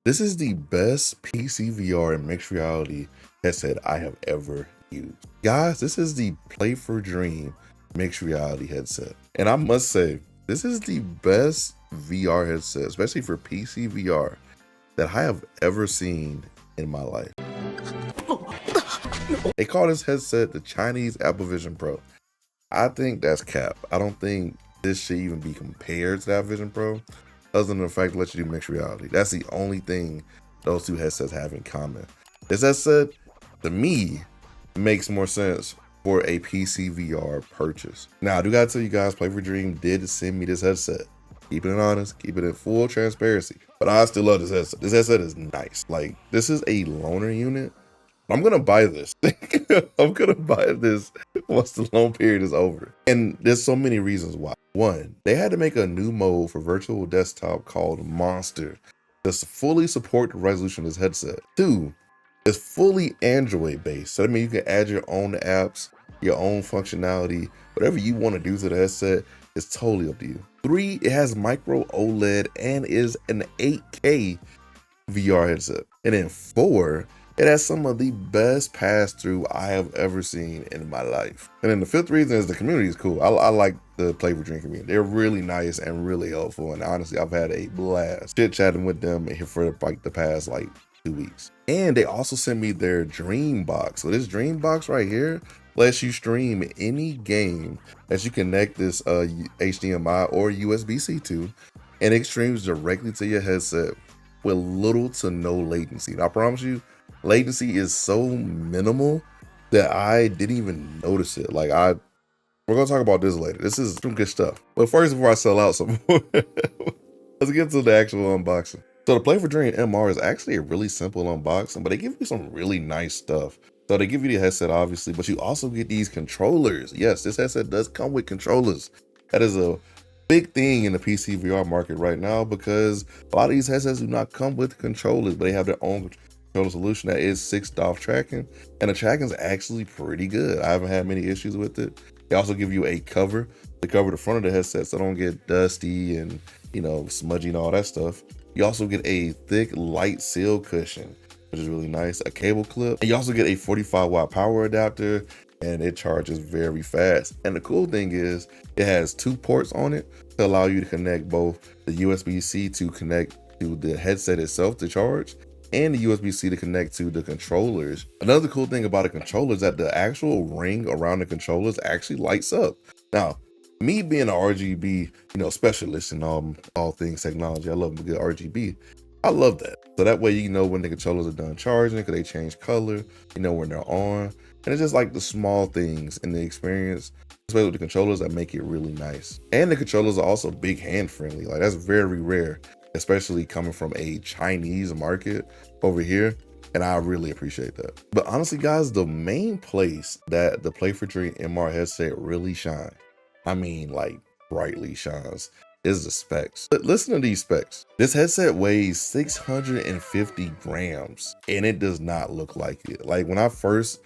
This is the best PCVR and mixed reality headset I have ever used. Guys, this is the Play for Dream mixed reality headset. And I must say, this is the best VR headset, especially for PCVR, that I have ever seen in my life. They call this headset the Chinese Apple Vision Pro. I think that's cap. I don't think this should even be compared to that Vision Pro, other than the fact it lets you do mixed reality. That's the only thing those two headsets have in common. This headset, to me, makes more sense for a PCVR purchase. Now, I do gotta tell you guys, Play for Dream did send me this headset. Keeping it honest, keeping it in full transparency. But I still love this headset. This headset is nice. Like, this is a loaner unit. I'm gonna buy this. I'm gonna buy this once the loan period is over. And there's so many reasons why. One, they had to make a new mode for virtual desktop called Monster to fully support the resolution of this headset. Two, it's fully Android based. So that means you can add your own apps, your own functionality, whatever you want to do to the headset is totally up to you. Three, it has Micro OLED and is an 8K VR headset. And then four, it has some of the best pass-through I have ever seen in my life. And then the fifth reason is the community is cool. I like the Play for Dream community. They're really nice and really helpful. And honestly, I've had a blast chit-chatting with them for like the past 2 weeks. And they also sent me their Dream Box. So this Dream Box right here lets you stream any game that you connect this HDMI or USB-C to, and it streams directly to your headset with little to no latency. And I promise you, latency is so minimal that I didn't even notice it. We're gonna talk about this later. This is some good stuff. But first, before I sell out some more, let's get to the actual unboxing. So the Play for Dream MR is actually a really simple unboxing, but they give you some really nice stuff. So they give you the headset, obviously, but you also get these controllers. Yes, this headset does come with controllers. That is a big thing in the PC VR market right now, because a lot of these headsets do not come with controllers, but they have their own controller solution that is 6-DoF tracking, and the tracking is actually pretty good. I haven't had many issues with it. They also give you a cover to cover the front of the headset so they don't get dusty and, you know, smudgy and all that stuff. You also get a thick light seal cushion, which is really nice, a cable clip, and you also get a 45-watt power adapter, and it charges very fast. And the cool thing is it has 2 ports on it to allow you to connect both the USB-C to connect to the headset itself to charge, and the USB-C to connect to the controllers. Another cool thing about the controller is that the actual ring around the controllers actually lights up. Now, me being an RGB, specialist in all things technology, I love a good RGB. I love that. So that way you know when the controllers are done charging, because they change color, when they're on. And it's just like the small things in the experience, especially with the controllers, that make it really nice. And the controllers are also big hand friendly. Like, that's very rare, especially coming from a Chinese market over here. And I really appreciate that. But honestly, guys, the main place that the Play for Dream MR headset really shines, brightly shines, is the specs. But listen to these specs. This headset weighs 650 grams, and it does not look like it. Like, when I first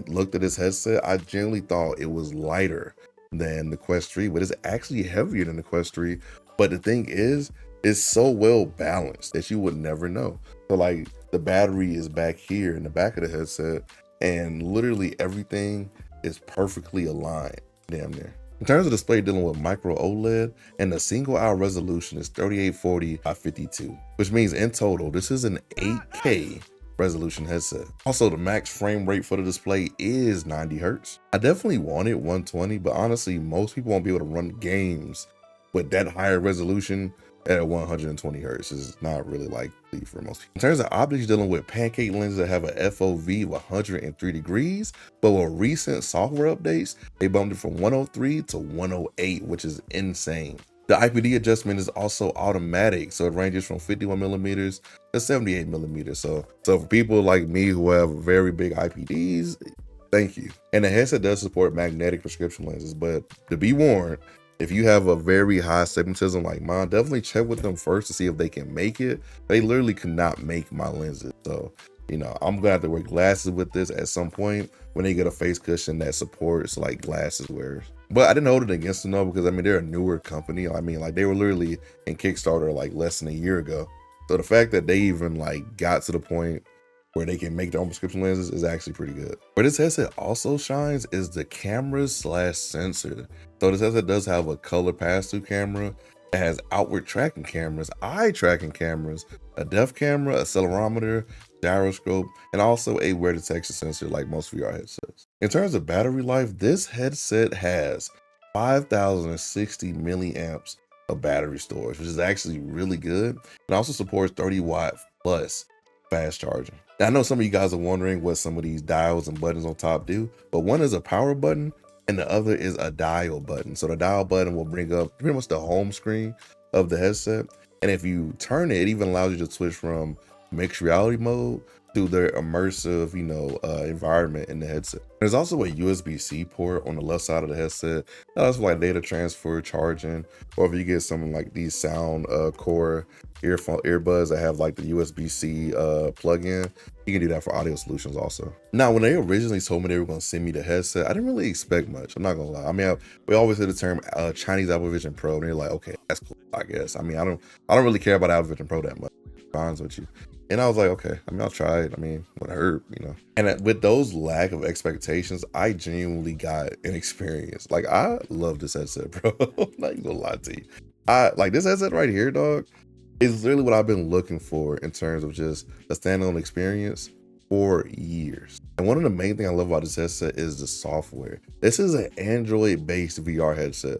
looked at this headset, I genuinely thought it was lighter than the Quest 3, but it's actually heavier than the Quest 3. But the thing is, it's so well balanced that you would never know. So the battery is back here in the back of the headset, and literally everything is perfectly aligned, damn near. In terms of display, dealing with Micro OLED, and the single eye resolution is 3840 by 52, which means in total, this is an 8K resolution headset. Also, the max frame rate for the display is 90 Hertz. I definitely wanted 120, but honestly, most people won't be able to run games with that higher resolution at 120 Hertz. Is not really likely for most people. In terms of optics, dealing with pancake lenses that have a FOV of 103 degrees, but with recent software updates, they bumped it from 103 to 108, which is insane. The IPD adjustment is also automatic, so it ranges from 51 millimeters to 78 millimeters. So for people like me who have very big IPDs, thank you. And the headset does support magnetic prescription lenses, but to be warned, if you have a very high astigmatism like mine, definitely check with them first to see if they can make it. They literally cannot make my lenses. So, I'm gonna have to wear glasses with this at some point when they get a face cushion that supports glasses wearers. But I didn't hold it against them though, because they're a newer company. They were literally in Kickstarter less than a year ago. So the fact that they even like got to the point where they can make their own prescription lenses is actually pretty good. Where this headset also shines is the cameras slash sensor. So this headset does have a color pass-through camera. It has outward tracking cameras, eye tracking cameras, a depth camera, accelerometer, gyroscope, and also a wear detection sensor like most VR headsets. In terms of battery life, this headset has 5,060 milliamps of battery storage, which is actually really good. It also supports 30-watt plus fast charging. Now, I know some of you guys are wondering what some of these dials and buttons on top do, but one is a power button and the other is a dial button. So the dial button will bring up pretty much the home screen of the headset. And if you turn it, it even allows you to switch from mixed reality mode to their immersive, environment in the headset. There's also a USB-C port on the left side of the headset. That's for like data transfer, charging, or if you get something like these sound core earbuds that have like the USB-C plug-in, you can do that for audio solutions also. Now, when they originally told me they were going to send me the headset, I didn't really expect much. I'm not gonna lie. I mean, we always hear the term Chinese Apple Vision Pro, and they're like, okay, that's cool, I guess. I mean, I don't really care about Apple Vision Pro that much. To be honest with you. And I was like, okay, I mean, I'll try it. I mean, what hurt, And with those lack of expectations, I genuinely got an experience. Like, I love this headset, bro. I'm not even gonna lie to you. I like this headset right here, dog. Is literally what I've been looking for in terms of just a standalone experience for years. And one of the main things I love about this headset is the software. This is an Android-based VR headset.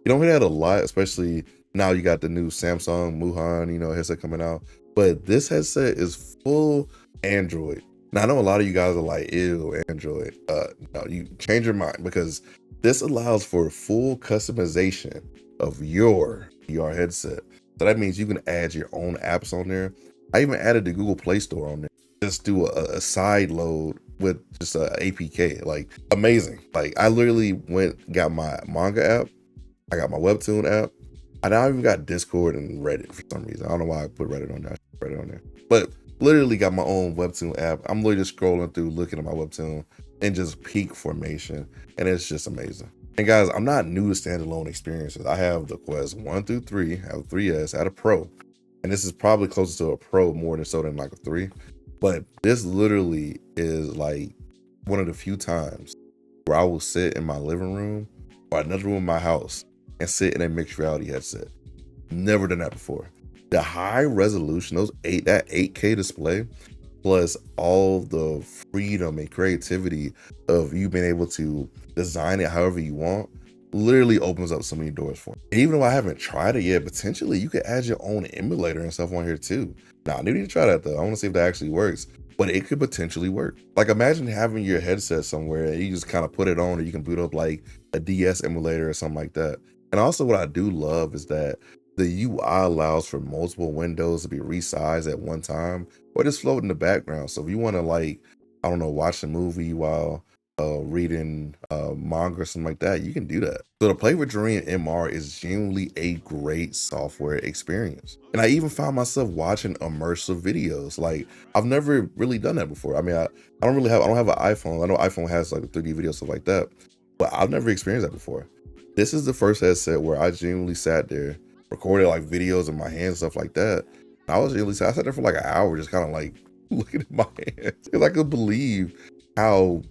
You don't hear that a lot, especially now you got the new Samsung Muhan, headset coming out. But this headset is full Android. Now, I know a lot of you guys are like, ew, Android. No, you change your mind, because this allows for full customization of your VR headset. So that means you can add your own apps on there. I even added the Google Play Store on there. Just do a side load with just a APK, like amazing. Like I literally got my manga app. I got my Webtoon app. I now even got Discord and Reddit for some reason. I don't know why I put Reddit on there. Reddit on there. But literally got my own Webtoon app. I'm literally just scrolling through, looking at my Webtoon and just peak formation. And it's just amazing. And guys, I'm not new to standalone experiences. I have the Quest 1 through 3, I have a 3S, I had a Pro. And this is probably closer to a Pro more than so than like a 3. But this literally is like one of the few times where I will sit in my living room or another room in my house and sit in a mixed reality headset. Never done that before. The high resolution, that 8K display, plus all the freedom and creativity of you being able to design it however you want, literally opens up so many doors for me. Even though I haven't tried it yet, potentially you could add your own emulator and stuff on here too. Now, I need to try that though. I want to see if that actually works, but it could potentially work. Like imagine having your headset somewhere and you just kind of put it on, or you can boot up like a DS emulator or something like that. And also what I do love is that the UI allows for multiple windows to be resized at one time, or just float in the background. So if you want to like, I don't know, watch a movie while reading manga or something like that, you can do that. So the Play with Dream MR is genuinely a great software experience. And I even found myself watching immersive videos. Like I've never really done that before. I mean, I don't have an iPhone. I know iPhone has like a 3D video, stuff like that, but I've never experienced that before. This is the first headset where I genuinely sat there, recorded like videos in my hands, stuff like that. And I sat there for like an hour, just kind of like looking at my hands, because I could believe how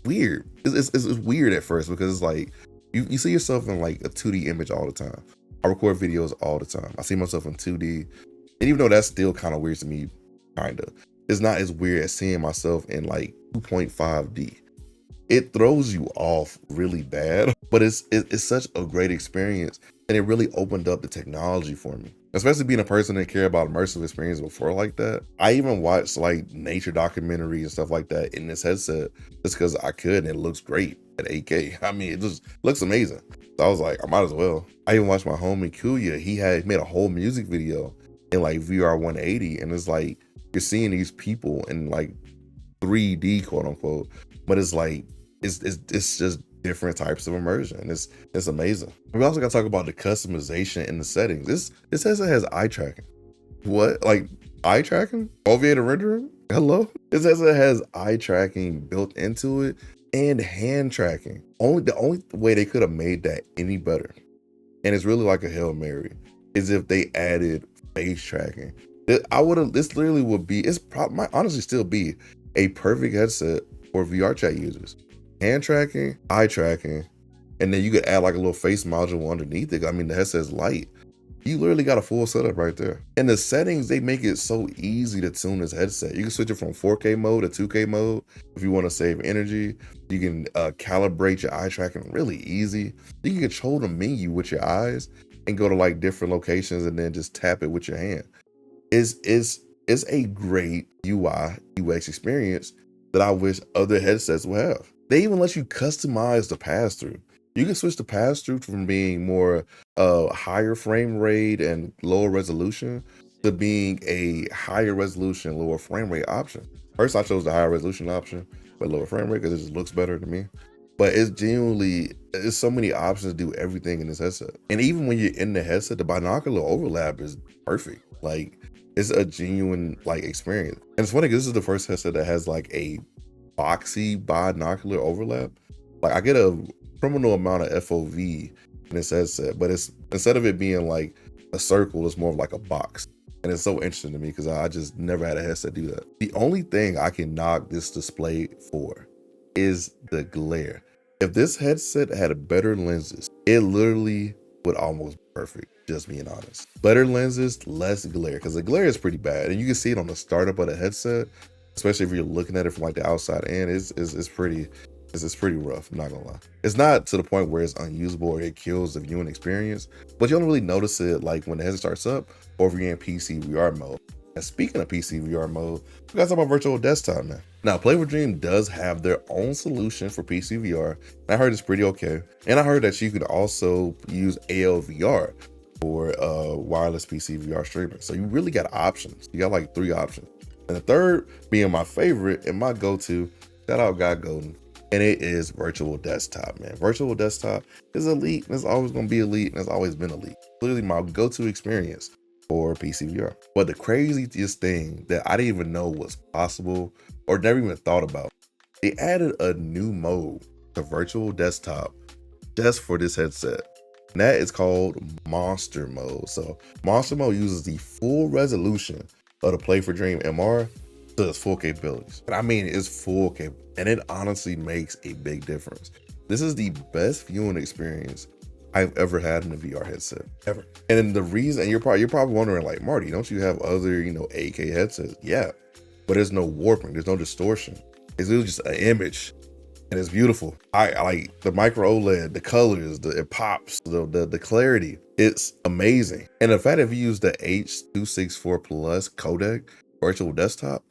weird. It's weird at first, because it's like you see yourself in like a 2D image all the time. I record videos all the time. I see myself in 2D, and even though that's still kind of weird to me, it's not as weird as seeing myself in like 2.5D. It throws you off really bad, but it's such a great experience, and it really opened up the technology for me. Especially being a person that cared about immersive experience before like that. I even watched like nature documentaries and stuff like that in this headset just because I could, and it looks great at 8K. I mean, it just looks amazing. So I was like, I might as well. I even watched my homie Kuya. He made a whole music video in like VR 180, and it's like you're seeing these people in like 3D, quote unquote, but it's like it's just different types of immersion. It's amazing. We also got to talk about the customization in the settings. This headset has eye tracking. What? Like eye tracking? Foveated rendering? Hello? This headset has eye tracking built into it and hand tracking. The only way they could have made that any better, and it's really like a Hail Mary, is if they added face tracking. This literally would be, might honestly still be a perfect headset for VR chat users. Hand tracking, eye tracking, and then you could add like a little face module underneath it. I mean, the headset's light. You literally got a full setup right there. And the settings, they make it so easy to tune this headset. You can switch it from 4K mode to 2K mode if you want to save energy. You can calibrate your eye tracking really easy. You can control the menu with your eyes and go to like different locations and then just tap it with your hand. It's a great UI UX experience that I wish other headsets would have. They even let you customize the pass-through. You can switch the pass-through from being more higher frame rate and lower resolution to being a higher resolution, lower frame rate option. First, I chose the higher resolution option, but lower frame rate because it just looks better to me. But it's so many options to do everything in this headset. And even when you're in the headset, the binocular overlap is perfect. Like, it's a genuine like experience. And it's funny because this is the first headset that has like a boxy binocular overlap. Like, I get a criminal amount of FOV in this headset, but it's, instead of it being like a circle, it's more of like a box. And it's so interesting to me because I just never had a headset do that. The only thing I can knock this display for is the glare. If this headset had better lenses, it literally would almost be perfect, just being honest. Better lenses, less glare, because the glare is pretty bad. And you can see it on the startup of the headset, especially if you're looking at it from like the outside in. It's pretty rough, I'm not gonna lie. It's not to the point where it's unusable or it kills the viewing experience, but you don't really notice it like when the headset starts up or if you're in PCVR mode. And speaking of PCVR mode, we gotta talk about virtual desktop, man. Now, Play for Dream does have their own solution for PCVR, and I heard it's pretty okay. And I heard that you could also use ALVR for wireless PCVR streaming. So you really got options. You got like 3 options. And the third being my favorite and my go-to, shout out God Golden, and it is virtual desktop, man. Virtual desktop is elite, and it's always gonna be elite, and it's always been elite. Literally my go-to experience for PCVR. But the craziest thing that I didn't even know was possible or never even thought about, they added a new mode to virtual desktop just for this headset. And that is called Monster Mode. So Monster Mode uses the full resolution of the Play for Dream MR to its full capabilities. And I mean, it's full capability, and it honestly makes a big difference. This is the best viewing experience I've ever had in a VR headset, ever. And the reason, you're probably wondering, like, Marty, don't you have other, 8K headsets? Yeah, but there's no warping, there's no distortion. It's really just an image, and it's beautiful. I like the Micro OLED, the colors, it pops, the clarity. It's amazing. And the fact that if you use the H.264 Plus codec virtual desktop,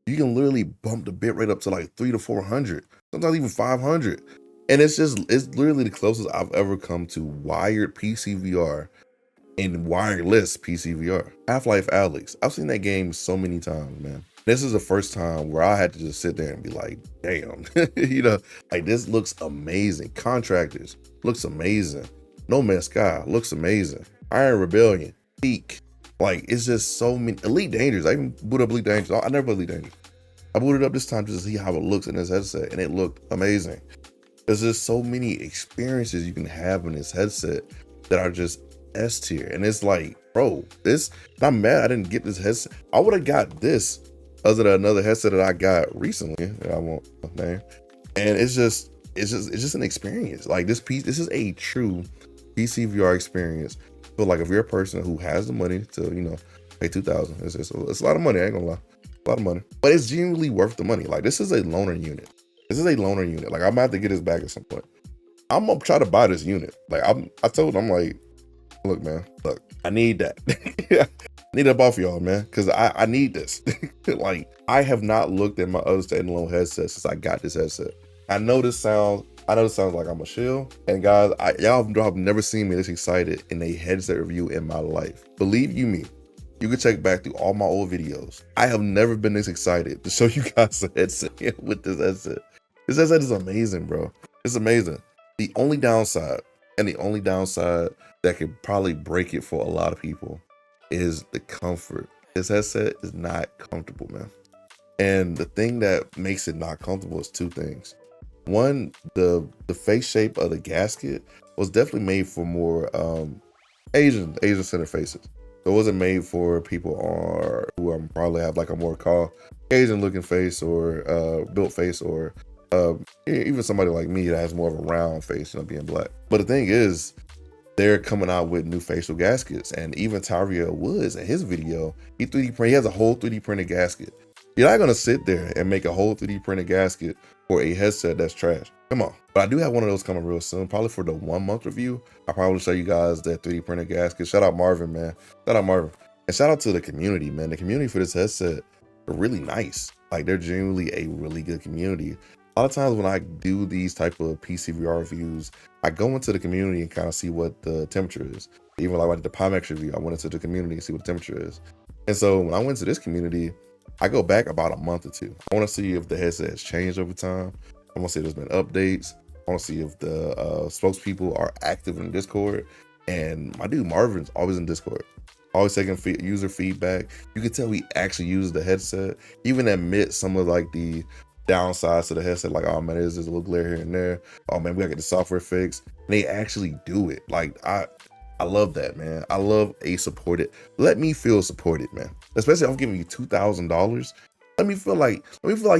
you can literally bump the bitrate up to like 300 to 400, sometimes even 500. And it's literally the closest I've ever come to wired PCVR and wireless PCVR. Half-Life Alyx, I've seen that game so many times, man. This is the first time where I had to just sit there and be like, damn, like this looks amazing. Contractors looks amazing. No Man's Sky looks amazing. Iron Rebellion, Peak. Like, it's just so many. Elite Dangerous, I even booted up Elite Dangerous. I never played Elite Dangerous. I booted up this time just to see how it looks in this headset, and it looked amazing. There's just so many experiences you can have in this headset that are just S tier. And it's like, bro, I'm mad I didn't get this headset. I would have got this other than another headset that I got recently that I won't name. And it's just an experience. Like, this is a true PCVR experience. But like, if you're a person who has the money to, pay $2,000, it's a lot of money, I ain't gonna lie. A lot of money. But it's genuinely worth the money. Like, this is a loaner unit. This is a loaner unit. Like, I'm gonna have to get this back at some point. I'm gonna try to buy this unit. Like, I told him, I'm like, look, man, look, I need that. I need that off y'all, man, because I need this. Like, I have not looked at my other standalone headset since I got this headset. I know this sounds like I'm a shill. And guys, y'all have never seen me this excited in a headset review in my life. Believe you me, you can check back through all my old videos. I have never been this excited to show you guys a headset with this headset. This headset is amazing, bro. It's amazing. The only downside that could probably break it for a lot of people is the comfort. This headset is not comfortable, man. And the thing that makes it not comfortable is 2 things. One, the face shape of the gasket was definitely made for more Asian center faces. So it wasn't made for people who probably have like a more Caucasian looking face or built face, or even somebody like me that has more of a round face, you know, being black. But the thing is, they're coming out with new facial gaskets, and even Tyrell Woods in his video, he has a whole 3D printed gasket. You're not gonna sit there and make a whole 3D printed gasket for a headset that's trash. Come on. But I do have one of those coming real soon, probably for the 1 month review. I'll probably show you guys that 3D printed gasket. Shout out Marvin, man. Shout out Marvin. And shout out to the community, man. The community for this headset are really nice. Like, they're genuinely a really good community. A lot of times when I do these type of PCVR reviews, I go into the community and kind of see what the temperature is. Even like I did the Pimax review, I went into the community and see what the temperature is. And so when I went to this community, I go back about a month or two. I want to see if the headset has changed over time. I want to see if there's been updates. I want to see if the spokespeople are active in Discord. And my dude Marvin's always in Discord, always taking user feedback. You can tell he actually uses the headset, even admit some of like the downsides to the headset, like, oh man, there's a little glare here and there. Oh man, we gotta get the software fixed. And they actually do it. Like, I love that, man. I love a supported. Let me feel supported, man. Especially if I'm giving you $2,000. Let me feel like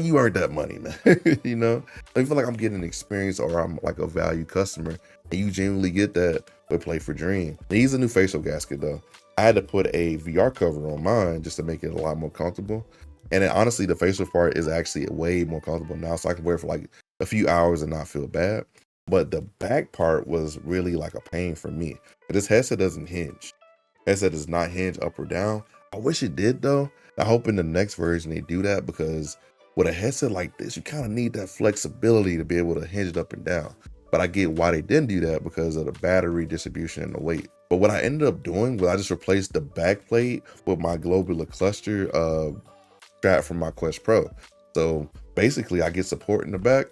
you earned that money, man. You know, let me feel like I'm getting an experience, or I'm like a value customer, and you genuinely get that with Play for Dream. He's a new facial gasket though. I had to put a VR cover on mine just to make it a lot more comfortable. And then honestly, the facial part is actually way more comfortable now, so I can wear it for like a few hours and not feel bad. But the back part was really like a pain for me. This headset doesn't hinge. Headset does not hinge up or down. I wish it did though. I hope in the next version they do that, because with a headset like this, you kind of need that flexibility to be able to hinge it up and down. But I get why they didn't do that, because of the battery distribution and the weight. But what I ended up doing was I just replaced the back plate with my globular cluster strap from my Quest Pro. So basically I get support in the back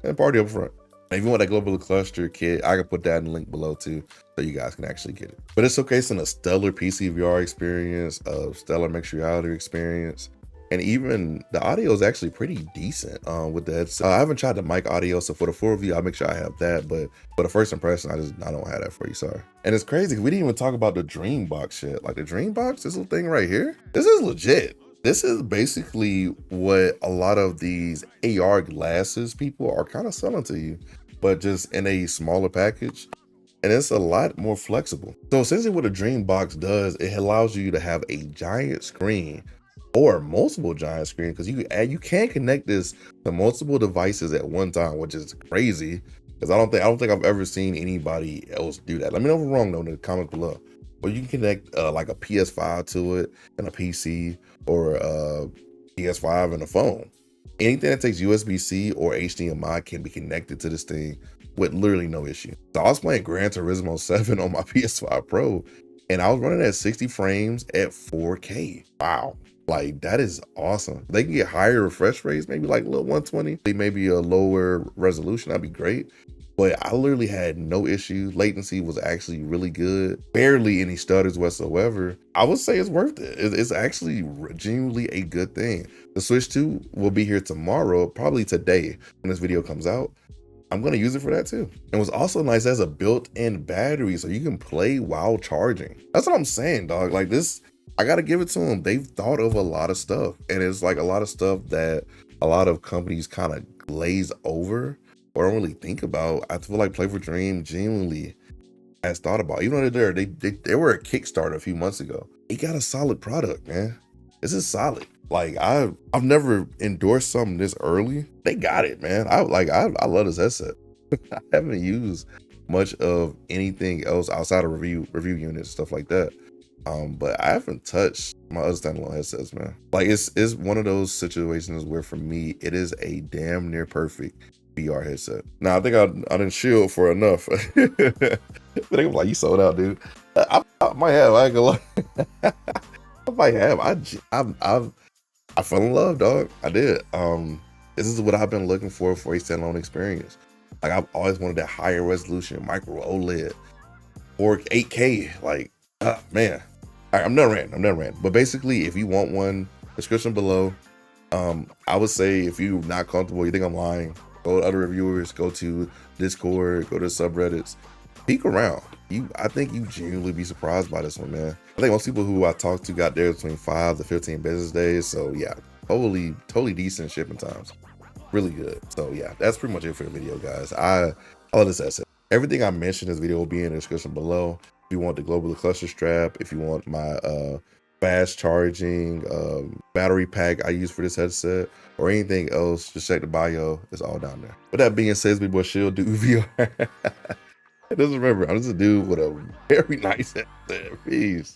and party up front. And if you want that globular cluster kit, I can put that in the link below too, so you guys can actually get it. But it's showcasing a stellar PCVR experience, a stellar mixed reality experience. And even the audio is actually pretty decent with the headset. I haven't tried the mic audio, so for the full review, I'll make sure I have that. But for the first impression, I don't have that for you, sorry. And it's crazy, we didn't even talk about the Dreambox shit. Like the Dreambox, this little thing right here, this is legit. This is basically what a lot of these AR glasses people are kind of selling to you, but just in a smaller package. And it's a lot more flexible. So essentially what a Dreambox does, it allows you to have a giant screen or multiple giant screens, because you can connect this to multiple devices at one time, which is crazy, because I don't think I've ever seen anybody else do that. Let me know if I'm wrong though in the comments below. But you can connect like a PS5 to it, and a PC, or a PS5 and a phone. Anything that takes USB-C or HDMI can be connected to this thing with literally no issue. So I was playing Gran Turismo 7 on my PS5 Pro, and I was running at 60 frames at 4K. Wow. Like, that is awesome. They can get higher refresh rates, maybe like a little 120, maybe a lower resolution, that'd be great. But I literally had no issues. Latency was actually really good. Barely any stutters whatsoever. I would say it's worth it. It's actually genuinely a good thing. The Switch 2 will be here tomorrow, probably today when this video comes out. I'm gonna use it for that too. And what's also nice, as a built-in battery, so you can play while charging. That's what I'm saying, dog. Like this, I gotta give it to them. They've thought of a lot of stuff, and it's like a lot of stuff that a lot of companies kind of glaze over or don't really think about. I feel like Play for Dream genuinely has thought about, even though they were a Kickstarter a few months ago. They got a solid product, man. This is solid. Like I've never endorsed something this early. They got it, man. I love this headset. I haven't used much of anything else outside of review units, stuff like that. But I haven't touched my other standalone headsets, man. Like it's one of those situations where for me, it is a damn near perfect VR headset. Now I think I didn't shield for enough. But they were like, you sold out, dude. I might have, I ain't gonna lie. I might have. I fell in love, dog. I did. This is what I've been looking for a standalone experience. Like I've always wanted that higher resolution, Micro OLED, or 8K. Like, man. All right, I'm done ranting. But basically, if you want one, description below. I would say if you're not comfortable, you think I'm lying, go to other reviewers, go to Discord, go to subreddits, peek around. I think you genuinely be surprised by this one, man. I think most people who I talked to got there between 5 to 15 business days. So yeah, totally decent shipping times. Really good. So yeah, that's pretty much it for the video, guys. I love this asset. Everything I mentioned in this video will be in the description below. If you want the global cluster strap, if you want my fast charging battery pack I use for this headset, or anything else, just check the bio. It's all down there. With that being said, it's me boy Shield, Dude VR. Just remember, I'm just a dude with a very nice headset. Peace.